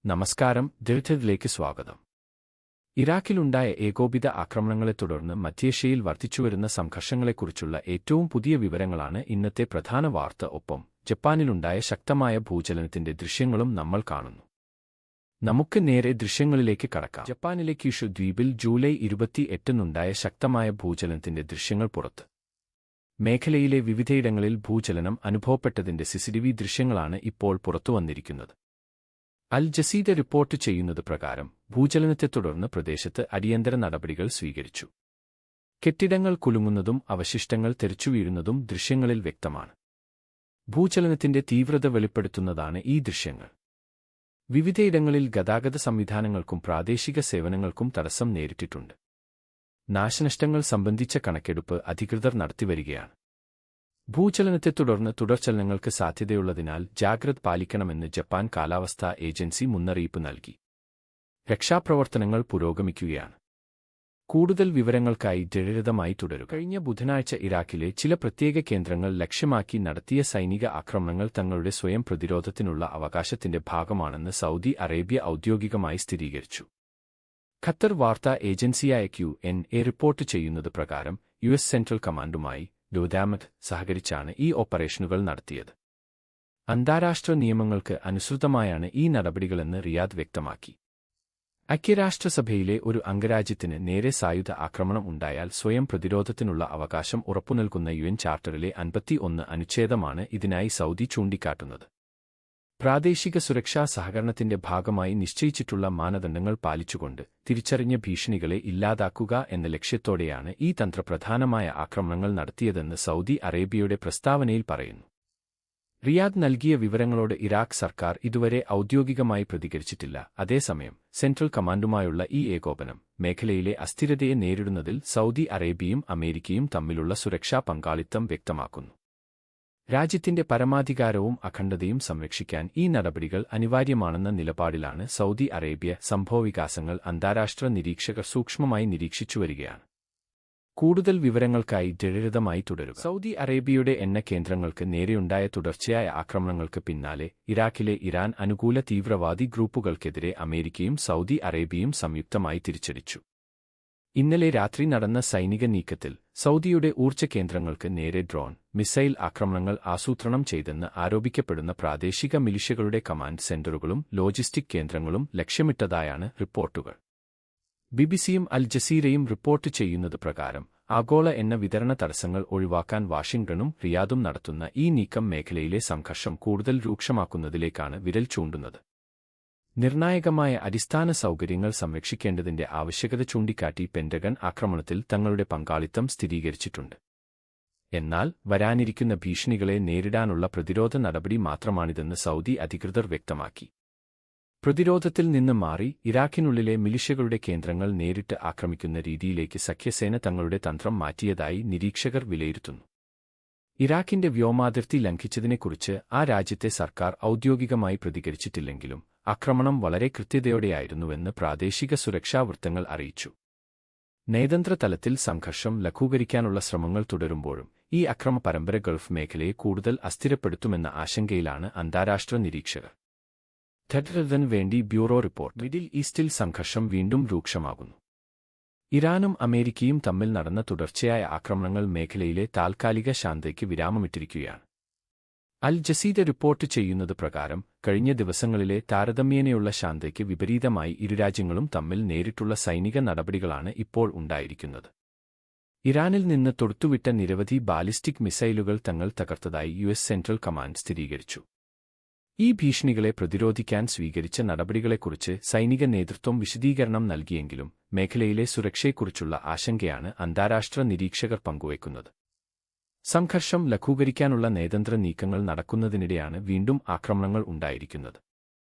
നമസ്കാരം. ദീർഘത്തിലേക്ക് സ്വാഗതം. ഇറാഖിലുണ്ടായ ഏകോപിത ആക്രമണങ്ങളെ തുടർന്ന് മധ്യേഷ്യയിൽ വർദ്ധിച്ചുവരുന്ന സംഘർഷങ്ങളെക്കുറിച്ചുള്ള ഏറ്റവും പുതിയ വിവരങ്ങളാണ് ഇന്നത്തെ പ്രധാന വാർത്ത. ഒപ്പം ജപ്പാനിലുണ്ടായ ശക്തമായ ഭൂചലനത്തിന്റെ ദൃശ്യങ്ങളും നമ്മൾ കാണുന്നു. നമുക്ക് നേരെ ദൃശ്യങ്ങളിലേക്ക് കടക്കാം. ജപ്പാനിലെ ക്യൂഷു ദ്വീപിൽ ജൂലൈ 28-നുണ്ടായ ശക്തമായ ഭൂചലനത്തിന്റെ ദൃശ്യങ്ങൾ പുറത്ത്. മേഖലയിലെ വിവിധയിടങ്ങളിൽ ഭൂചലനം അനുഭവപ്പെട്ടതിന്റെ സിസിടിവി ദൃശ്യങ്ങളാണ് ഇപ്പോൾ പുറത്തുവന്നിരിക്കുന്നത്. അൽ ജസീര റിപ്പോർട്ട് ചെയ്യുന്നത് പ്രകാരം ഭൂചലനത്തെ തുടർന്ന് പ്രദേശത്ത് അടിയന്തര നടപടികൾ സ്വീകരിച്ചു. കെട്ടിടങ്ങൾ കുലുങ്ങുന്നതും അവശിഷ്ടങ്ങൾ തെറിച്ചുവീഴുന്നതും ദൃശ്യങ്ങളിൽ വ്യക്തമാണ്. ഭൂചലനത്തിന്റെ തീവ്രത വെളിപ്പെടുത്തുന്നതാണ് ഈ ദൃശ്യങ്ങൾ. വിവിധയിടങ്ങളിൽ ഗതാഗത സംവിധാനങ്ങൾക്കും പ്രാദേശിക സേവനങ്ങൾക്കും തടസ്സം നേരിട്ടിട്ടുണ്ട്. നാശനഷ്ടങ്ങൾ സംബന്ധിച്ച കണക്കെടുപ്പ് അധികൃതർ നടത്തിവരികയാണ്. ഭൂചലനത്തെ തുടർന്ന് തുടർചലനങ്ങൾക്ക് സാധ്യതയുള്ളതിനാൽ ജാഗ്രത പാലിക്കണമെന്ന് ജപ്പാൻ കാലാവസ്ഥാ ഏജൻസി മുന്നറിയിപ്പ് നൽകി. രക്ഷാപ്രവർത്തനങ്ങൾ പുരോഗമിക്കുകയാണ്. കൂടുതൽ വിവരങ്ങൾക്കായി ദൃഢമായി തുടരുക. കഴിഞ്ഞ ബുധനാഴ്ച ഇറാഖിലെ ചില പ്രത്യേക കേന്ദ്രങ്ങൾ ലക്ഷ്യമാക്കി നടത്തിയ സൈനിക ആക്രമണങ്ങൾ തങ്ങളുടെ സ്വയം പ്രതിരോധത്തിനുള്ള അവകാശത്തിന്റെ ഭാഗമാണെന്ന് സൗദി അറേബ്യ ഔദ്യോഗികമായി സ്ഥിരീകരിച്ചു. ഖത്തർ വാർത്താ ഏജൻസിയായ QNA റിപ്പോർട്ട് ചെയ്യുന്നത് പ്രകാരം US സെൻട്രൽ കമാൻഡുമായി ഡോദാമത് സഹകരിച്ചാണ് ഈ ഓപ്പറേഷനുകൾ നടത്തിയത്. അന്താരാഷ്ട്ര നിയമങ്ങൾക്ക് അനുസൃതമായാണ് ഈ നടപടികളെന്ന് റിയാദ് വ്യക്തമാക്കി. ഐക്യരാഷ്ട്രസഭയിലെ ഒരു അംഗരാജ്യത്തിന് നേരെ സായുധ ആക്രമണം ഉണ്ടായാൽ സ്വയം പ്രതിരോധത്തിനുള്ള അവകാശം ഉറപ്പുനൽകുന്ന UN ചാർട്ടറിലെ 51 അനുച്ഛേദമാണ് ഇതിനായി സൗദി ചൂണ്ടിക്കാട്ടുന്നത്. പ്രാദേശിക സുരക്ഷാ സഹകരണത്തിന്റെ ഭാഗമായി നിശ്ചയിച്ചിട്ടുള്ള മാനദണ്ഡങ്ങൾ പാലിച്ചുകൊണ്ട് തിരിച്ചറിഞ്ഞ ഭീഷണികളെ ഇല്ലാതാക്കുക എന്ന ലക്ഷ്യത്തോടെയാണ് ഈ തന്ത്രപ്രധാനമായ ആക്രമണങ്ങൾ നടത്തിയതെന്ന് സൗദി അറേബ്യയുടെ പ്രസ്താവനയിൽ പറയുന്നു. റിയാദ് നൽകിയ വിവരങ്ങളോട് ഇറാഖ് സർക്കാർ ഇതുവരെ ഔദ്യോഗികമായി പ്രതികരിച്ചിട്ടില്ല. അതേസമയം സെൻട്രൽ കമാൻഡുമായുള്ള ഈ ഏകോപനം മേഖലയിലെ അസ്ഥിരതയെ നേരിടുന്നതിൽ സൗദി അറേബ്യയും അമേരിക്കയും തമ്മിലുള്ള സുരക്ഷാ പങ്കാളിത്തം വ്യക്തമാക്കുന്നു. രാജ്യത്തിന്റെ പരമാധികാരവും അഖണ്ഡതയും സംരക്ഷിക്കാൻ ഈ നടപടികൾ അനിവാര്യമാണെന്ന നിലപാടിലാണ് സൗദി അറേബ്യ. സംഭവവികാസങ്ങൾ അന്താരാഷ്ട്ര നിരീക്ഷകർ സൂക്ഷ്മമായി നിരീക്ഷിച്ചുവരികയാണ്. കൂടുതൽ വിവരങ്ങൾക്കായി ദൃഢമായി തുടരുക. സൗദി അറേബ്യയുടെ എണ്ണ കേന്ദ്രങ്ങൾക്ക് നേരെയുണ്ടായ തുടർച്ചയായ ആക്രമണങ്ങൾക്ക് പിന്നാലെ ഇറാഖിലെ ഇറാൻ അനുകൂല തീവ്രവാദി ഗ്രൂപ്പുകൾക്കെതിരെ അമേരിക്കയും സൗദി അറേബ്യയും സംയുക്തമായി തിരിച്ചടിച്ചു. ഇന്നലെ രാത്രി നടന്ന സൈനിക നീക്കത്തിൽ സൗദിയുടെ ഊർജ്ജ കേന്ദ്രങ്ങൾക്ക് നേരെ ഡ്രോൺ, മിസൈൽ ആക്രമണങ്ങൾ ആസൂത്രണം ചെയ്തെന്ന് ആരോപിക്കപ്പെടുന്ന പ്രാദേശിക മിലിഷ്യകളുടെ കമാൻഡ് സെന്ററുകളും ലോജിസ്റ്റിക് കേന്ദ്രങ്ങളും ലക്ഷ്യമിട്ടതായാണ് റിപ്പോർട്ടുകൾ. BBCയും അൽ ജസീറയും റിപ്പോർട്ട് ചെയ്യുന്നത് പ്രകാരം ആഗോള എണ്ണ വിതരണ തടസ്സങ്ങൾ ഒഴിവാക്കാൻ വാഷിംഗ്ടണും റിയാദും നടത്തുന്ന ഈ നീക്കം മേഖലയിലെ സംഘർഷം കൂടുതൽ രൂക്ഷമാക്കുന്നതിലേക്കാണ് വിരൽ ചൂണ്ടുന്നത്. നിർണായകമായ അടിസ്ഥാന സൗകര്യങ്ങൾ സംരക്ഷിക്കേണ്ടതിന്റെ ആവശ്യകത ചൂണ്ടിക്കാട്ടി പെന്റഗൺ ആക്രമണത്തിൽ തങ്ങളുടെ പങ്കാളിത്തം സ്ഥിരീകരിച്ചിട്ടുണ്ട്. എന്നാൽ വരാനിരിക്കുന്ന ഭീഷണികളെ നേരിടാനുള്ള പ്രതിരോധ നടപടി മാത്രമാണിതെന്ന് സൗദി അധികൃതർ വ്യക്തമാക്കി. പ്രതിരോധത്തിൽ നിന്ന് മാറി ഇറാഖിനുള്ളിലെ മിലിഷ്യകളുടെ കേന്ദ്രങ്ങൾ നേരിട്ട് ആക്രമിക്കുന്ന രീതിയിലേക്ക് സഖ്യസേന തങ്ങളുടെ തന്ത്രം മാറ്റിയതായി നിരീക്ഷകർ വിലയിരുത്തുന്നു. ഇറാഖിന്റെ വ്യോമാതിർത്തി ലംഘിച്ചതിനെക്കുറിച്ച് ആ രാജ്യത്തെ സർക്കാർ ഔദ്യോഗികമായി പ്രതികരിച്ചിട്ടില്ലെങ്കിലും ആക്രമണം വളരെ കൃത്യതയോടെയായിരുന്നുവെന്ന് പ്രാദേശിക സുരക്ഷാ വൃത്തങ്ങൾ അറിയിച്ചു. നയതന്ത്ര തലത്തിൽ സംഘർഷം ലഘൂകരിക്കാനുള്ള ശ്രമങ്ങൾ തുടരുമ്പോഴും ഈ അക്രമ പരമ്പര ഗൾഫ് മേഖലയെ കൂടുതൽ അസ്ഥിരപ്പെടുത്തുമെന്ന ആശങ്കയിലാണ് അന്താരാഷ്ട്ര നിരീക്ഷകർ. ഖത്തറിന് വേണ്ടി ബ്യൂറോ റിപ്പോർട്ട്. മിഡിൽ ഈസ്റ്റിൽ സംഘർഷം വീണ്ടും രൂക്ഷമാകുന്നു. ഇറാനും അമേരിക്കയും തമ്മിൽ നടന്ന തുടർച്ചയായ ആക്രമണങ്ങൾ മേഖലയിലെ താൽക്കാലിക ശാന്തതയ്ക്ക് വിരാമമിട്ടിരിക്കുകയാണ്. അൽ ജസീര റിപ്പോർട്ട് ചെയ്യുന്നത് പ്രകാരം കഴിഞ്ഞ ദിവസങ്ങളിലെ താരതമ്യേനയുള്ള ശാന്തതയ്ക്ക് വിപരീതമായി ഇരുരാജ്യങ്ങളും തമ്മിൽ നേരിട്ടുള്ള സൈനിക നടപടികളാണ് ഇപ്പോൾ ഉണ്ടായിരിക്കുന്നത്. ഇറാനിൽ നിന്ന് തൊടുത്തുവിട്ട നിരവധി ബാലിസ്റ്റിക് മിസൈലുകൾ തങ്ങൾ തകർത്തതായി US സെൻട്രൽ കമാൻഡ് സ്ഥിരീകരിച്ചു. ഈ ഭീഷണികളെ പ്രതിരോധിക്കാൻ സ്വീകരിച്ച നടപടികളെക്കുറിച്ച് സൈനിക നേതൃത്വം വിശദീകരണം നൽകിയെങ്കിലും മേഖലയിലെ സുരക്ഷയെക്കുറിച്ചുള്ള ആശങ്കയാണ് അന്താരാഷ്ട്ര നിരീക്ഷകർ പങ്കുവയ്ക്കുന്നത്. സംഘർഷം ലഘൂകരിക്കാനുള്ള നയതന്ത്ര നീക്കങ്ങൾ നടക്കുന്നതിനിടെയാണ് വീണ്ടും ആക്രമണങ്ങൾ ഉണ്ടായിരിക്കുന്നത്.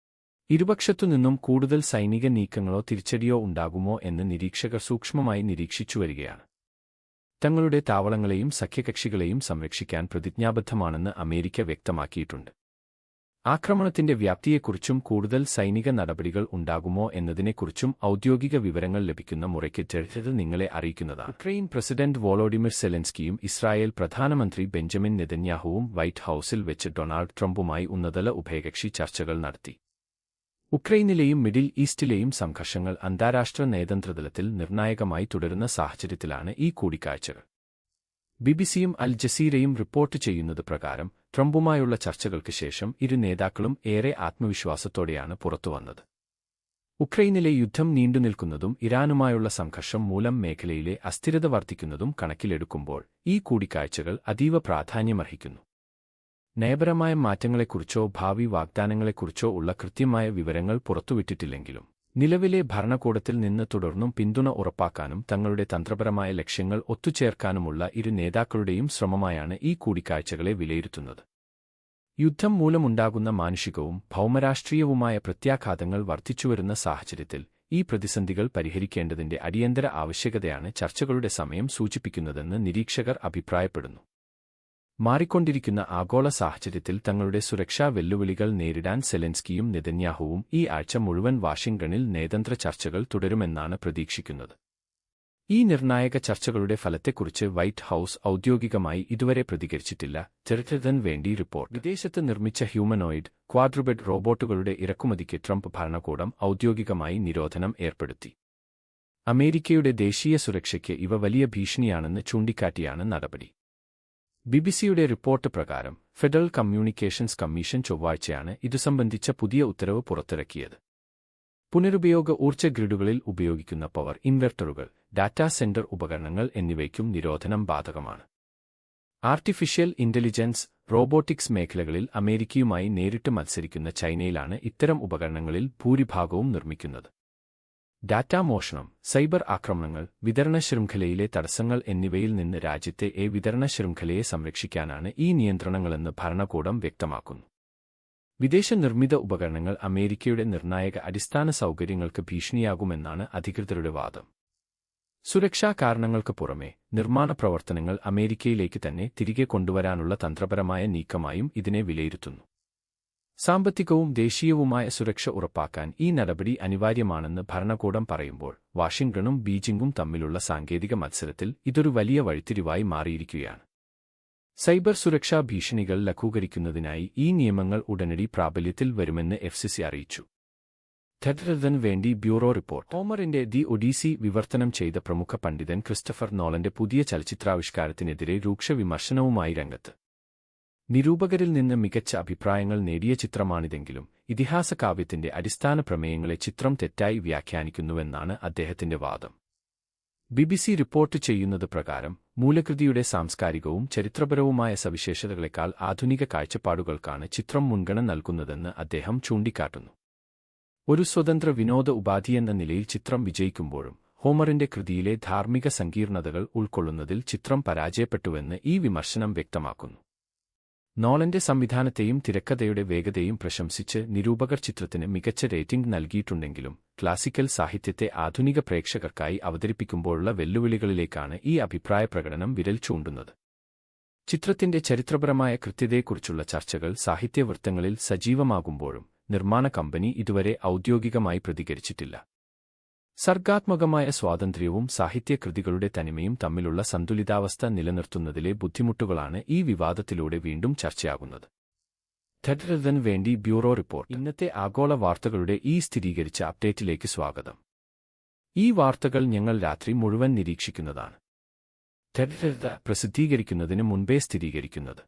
ഇരുപക്ഷത്തുനിന്നും കൂടുതൽ സൈനിക നീക്കങ്ങളോ തിരിച്ചടിയോ ഉണ്ടാകുമോ എന്ന് നിരീക്ഷകർ സൂക്ഷ്മമായി നിരീക്ഷിച്ചുവരികയാണ്. തങ്ങളുടെ താവളങ്ങളെയും സഖ്യകക്ഷികളെയും സംരക്ഷിക്കാൻ പ്രതിജ്ഞാബദ്ധമാണെന്ന് അമേരിക്ക വ്യക്തമാക്കിയിട്ടുണ്ട്. ആക്രമണത്തിന്റെ വ്യാപ്തിയെക്കുറിച്ചും കൂടുതൽ സൈനിക നടപടികൾ ഉണ്ടാകുമോ എന്നതിനെക്കുറിച്ചും ഔദ്യോഗിക വിവരങ്ങൾ ലഭിക്കുന്ന മുറയ്ക്ക് ജഡ്ജത് നിങ്ങളെ അറിയിക്കുന്നതാണ്. യുക്രൈൻ പ്രസിഡന്റ് വോളോഡിമിർ സെലൻസ്കിയും ഇസ്രായേൽ പ്രധാനമന്ത്രി ബെഞ്ചമിൻ നെതന്യാഹുവും വൈറ്റ് ഹൌസിൽ വെച്ച് ഡൊണാൾഡ് ട്രംപുമായി ഉന്നതതല ഉഭയകക്ഷി ചർച്ചകൾ നടത്തി. ഉക്രൈനിലെയും മിഡിൽ ഈസ്റ്റിലെയും സംഘർഷങ്ങൾ അന്താരാഷ്ട്ര നയതന്ത്രതലത്തിൽ നിർണായകമായി തുടരുന്ന സാഹചര്യത്തിലാണ് ഈ കൂടിക്കാഴ്ചകൾ. ബിബിസിയും അൽ ജസീറയും റിപ്പോർട്ട് ചെയ്യുന്നത് പ്രകാരം ട്രംപുമായുള്ള ചർച്ചകൾക്ക് ശേഷം ഇരു നേതാക്കളും ഏറെ ആത്മവിശ്വാസത്തോടെയാണ് പുറത്തുവന്നത്. ഉക്രൈനിലെ യുദ്ധം നീണ്ടുനിൽക്കുന്നതും ഇറാനുമായുള്ള സംഘർഷം മൂലം മേഖലയിലെ അസ്ഥിരത വർദ്ധിക്കുന്നതും കണക്കിലെടുക്കുമ്പോൾ ഈ കൂടിക്കാഴ്ചകൾ അതീവ പ്രാധാന്യമർഹിക്കുന്നു. നയപരമായ മാറ്റങ്ങളെക്കുറിച്ചോ ഭാവി വാഗ്ദാനങ്ങളെക്കുറിച്ചോ ഉള്ള കൃത്യമായ വിവരങ്ങൾ പുറത്തുവിട്ടിട്ടില്ലെങ്കിലും നിലവിലെ ഭരണകൂടത്തിൽ നിന്ന് തുടർന്നും പിന്തുണ ഉറപ്പാക്കാനും തങ്ങളുടെ തന്ത്രപരമായ ലക്ഷ്യങ്ങൾ ഒത്തുചേർക്കാനുമുള്ള ഇരു നേതാക്കളുടെയും ശ്രമമായാണ് ഈ കൂടിക്കാഴ്ചകളെ വിലയിരുത്തുന്നത്. യുദ്ധം മൂലമുണ്ടാകുന്ന മാനുഷികവും ഭൗമരാഷ്ട്രീയവുമായ പ്രത്യാഘാതങ്ങൾ വർദ്ധിച്ചുവരുന്ന സാഹചര്യത്തിൽ ഈ പ്രതിസന്ധികൾ പരിഹരിക്കേണ്ടതിന്റെ അടിയന്തര ആവശ്യകതയാണ് ചർച്ചകളുടെ സമയം സൂചിപ്പിക്കുന്നതെന്ന് നിരീക്ഷകർ അഭിപ്രായപ്പെടുന്നു. മാറിക്കൊണ്ടിരിക്കുന്ന ആഗോള സാഹചര്യത്തിൽ തങ്ങളുടെ സുരക്ഷാ വെല്ലുവിളികൾ നേരിടാൻ സെലൻസ്കിയും നെതന്യാഹുവും ഈ ആഴ്ച മുഴുവൻ വാഷിംഗ്ടണിൽ നയതന്ത്ര ചർച്ചകൾ തുടരുമെന്നാണ് പ്രതീക്ഷിക്കുന്നത്. ഈ നിർണായക ചർച്ചകളുടെ ഫലത്തെക്കുറിച്ച് വൈറ്റ് ഹൌസ് ഔദ്യോഗികമായി ഇതുവരെ പ്രതികരിച്ചിട്ടില്ല. ചെറുതന് വേണ്ടി റിപ്പോർട്ട്. വിദേശത്ത് നിർമ്മിച്ച ഹ്യൂമനോയിഡ് ക്വാഡ്രുപെഡ് റോബോട്ടുകളുടെ ഇറക്കുമതിക്ക് ട്രംപ് ഭരണകൂടം ഔദ്യോഗികമായി നിരോധനം ഏർപ്പെടുത്തി. അമേരിക്കയുടെ ദേശീയ സുരക്ഷയ്ക്ക് ഇവ വലിയ ഭീഷണിയാണെന്ന് ചൂണ്ടിക്കാട്ടിയാണ് നടപടി. ബിബിസിയുടെ റിപ്പോർട്ട് പ്രകാരം ഫെഡറൽ കമ്മ്യൂണിക്കേഷൻസ് കമ്മീഷൻ ചൊവ്വാഴ്ചയാണ് ഇതുസംബന്ധിച്ച പുതിയ ഉത്തരവ് പുറത്തിറക്കിയത്. പുനരുപയോഗ ഊർജ്ജ ഗ്രിഡുകളിൽ ഉപയോഗിക്കുന്ന പവർ ഇൻവെർട്ടറുകൾ, ഡാറ്റാ സെന്റർ ഉപകരണങ്ങൾ എന്നിവയ്ക്കും നിരോധനം ബാധകമാണ്. ആർട്ടിഫിഷ്യൽ ഇന്റലിജൻസ്, റോബോട്ടിക്സ് മേഖലകളിൽ അമേരിക്കയുമായി നേരിട്ട് മത്സരിക്കുന്ന ചൈനയിലാണ് ഇത്തരം ഉപകരണങ്ങളിൽ ഭൂരിഭാഗവും നിർമ്മിക്കുന്നത്. ഡാറ്റാ മോഷണം, സൈബർ ആക്രമണങ്ങൾ, വിതരണ ശൃംഖലയിലെ തടസ്സങ്ങൾ എന്നിവയിൽ നിന്ന് രാജ്യത്തെ വിതരണ ശൃംഖലയെ സംരക്ഷിക്കാനാണ് ഈ നിയന്ത്രണങ്ങളെന്ന് ഭരണകൂടം വ്യക്തമാക്കുന്നു. വിദേശ നിർമ്മിത ഉപകരണങ്ങൾ അമേരിക്കയുടെ നിർണായക അടിസ്ഥാന സൗകര്യങ്ങൾക്ക് ഭീഷണിയാകുമെന്നാണ് അധികൃതരുടെ വാദം. സുരക്ഷാ കാരണങ്ങൾക്ക് പുറമെ നിർമ്മാണ പ്രവർത്തനങ്ങൾ അമേരിക്കയിലേക്ക് തന്നെ തിരികെ കൊണ്ടുവരാനുള്ള തന്ത്രപരമായ നീക്കമായും ഇതിനെ വിലയിരുത്തുന്നു. സാമ്പത്തികവും ദേശീയവുമായ സുരക്ഷ ഉറപ്പാക്കാൻ ഈ നടപടി അനിവാര്യമാണെന്ന് ഭരണകൂടം പറയുമ്പോൾ വാഷിംഗ്ടണും ബീജിംഗും തമ്മിലുള്ള സാങ്കേതിക മത്സരത്തിൽ ഇതൊരു വലിയ വഴിത്തിരിവായി മാറിയിരിക്കുകയാണ്. സൈബർ സുരക്ഷാ ഭീഷണികൾ ലഘൂകരിക്കുന്നതിനായി ഈ നിയമങ്ങൾ ഉടനടി പ്രാബല്യത്തിൽ വരുമെന്ന് FCC അറിയിച്ചു. ടെഡ്രന് വേണ്ടി ബ്യൂറോ റിപ്പോർട്ട്. ഹോമറിന്റെ ദി ഒഡീസി വിവർത്തനം ചെയ്ത പ്രമുഖ പണ്ഡിതൻ ക്രിസ്റ്റഫർ നോളന്റെ പുതിയ ചലച്ചിത്രാവിഷ്കാരത്തിനെതിരെ രൂക്ഷ വിമർശനവുമായി രംഗത്ത്. നിരൂപകരിൽ നിന്ന് മികച്ച അഭിപ്രായങ്ങൾ നേടിയ ചിത്രമാണിതെങ്കിലും ഇതിഹാസകാവ്യത്തിന്റെ അടിസ്ഥാന പ്രമേയങ്ങളെ ചിത്രം തെറ്റായി വ്യാഖ്യാനിക്കുന്നുവെന്നാണ് അദ്ദേഹത്തിന്റെ വാദം. BBC റിപ്പോർട്ട് ചെയ്യുന്നത് പ്രകാരം മൂലകൃതിയുടെ സാംസ്കാരികവും ചരിത്രപരവുമായ സവിശേഷതകളെക്കാൾ ആധുനിക കാഴ്ചപ്പാടുകൾക്കാണ് ചിത്രം മുൻഗണന നൽകുന്നതെന്ന് അദ്ദേഹം ചൂണ്ടിക്കാട്ടുന്നു. ഒരു സ്വതന്ത്ര വിനോദ ഉപാധിയെന്ന നിലയിൽ ചിത്രം വിജയിക്കുമ്പോഴും ഹോമറിന്റെ കൃതിയിലെ ധാർമ്മിക സങ്കീർണതകൾ ഉൾക്കൊള്ളുന്നതിൽ ചിത്രം പരാജയപ്പെട്ടുവെന്ന് ഈ വിമർശനം വ്യക്തമാക്കുന്നു. നോളന്റെ സംവിധാനത്തെയും തിരക്കഥയുടെ വേഗതയും പ്രശംസിച്ച് നിരൂപകർ ചിത്രത്തിന് മികച്ച റേറ്റിംഗ് നൽകിയിട്ടുണ്ടെങ്കിലും ക്ലാസിക്കൽ സാഹിത്യത്തെ ആധുനിക പ്രേക്ഷകർക്കായി അവതരിപ്പിക്കുമ്പോഴുള്ള വെല്ലുവിളികളിലേക്കാണ് ഈ അഭിപ്രായ പ്രകടനം വിരൽ ചൂണ്ടുന്നത്. ചിത്രത്തിന്റെ ചരിത്രപരമായ കൃത്യതയെക്കുറിച്ചുള്ള ചർച്ചകൾ സാഹിത്യവൃത്തങ്ങളിൽ സജീവമാകുമ്പോഴും നിർമ്മാണ കമ്പനി ഇതുവരെ ഔദ്യോഗികമായി പ്രതികരിച്ചിട്ടില്ല. സർഗാത്മകമായ സ്വാതന്ത്ര്യവും സാഹിത്യകൃതികളുടെ തനിമയും തമ്മിലുള്ള സന്തുലിതാവസ്ഥ നിലനിർത്തുന്നതിലെ ബുദ്ധിമുട്ടുകളാണ് ഈ വിവാദത്തിലൂടെ വീണ്ടും ചർച്ചയാകുന്നത്. ടെഡ്രന് വേണ്ടി ബ്യൂറോ റിപ്പോർട്ട്. ഇന്നത്തെ ആഗോള വാർത്തകളുടെ ഈ സ്ഥിരീകരിച്ച അപ്ഡേറ്റിലേക്ക് സ്വാഗതം. ഈ വാർത്തകൾ ഞങ്ങൾ രാത്രി മുഴുവൻ നിരീക്ഷിക്കുന്നതാണ്. ടെഡ്ര പ്രസിദ്ധീകരിക്കുന്നതിന് മുൻപേ സ്ഥിരീകരിക്കുന്നത്.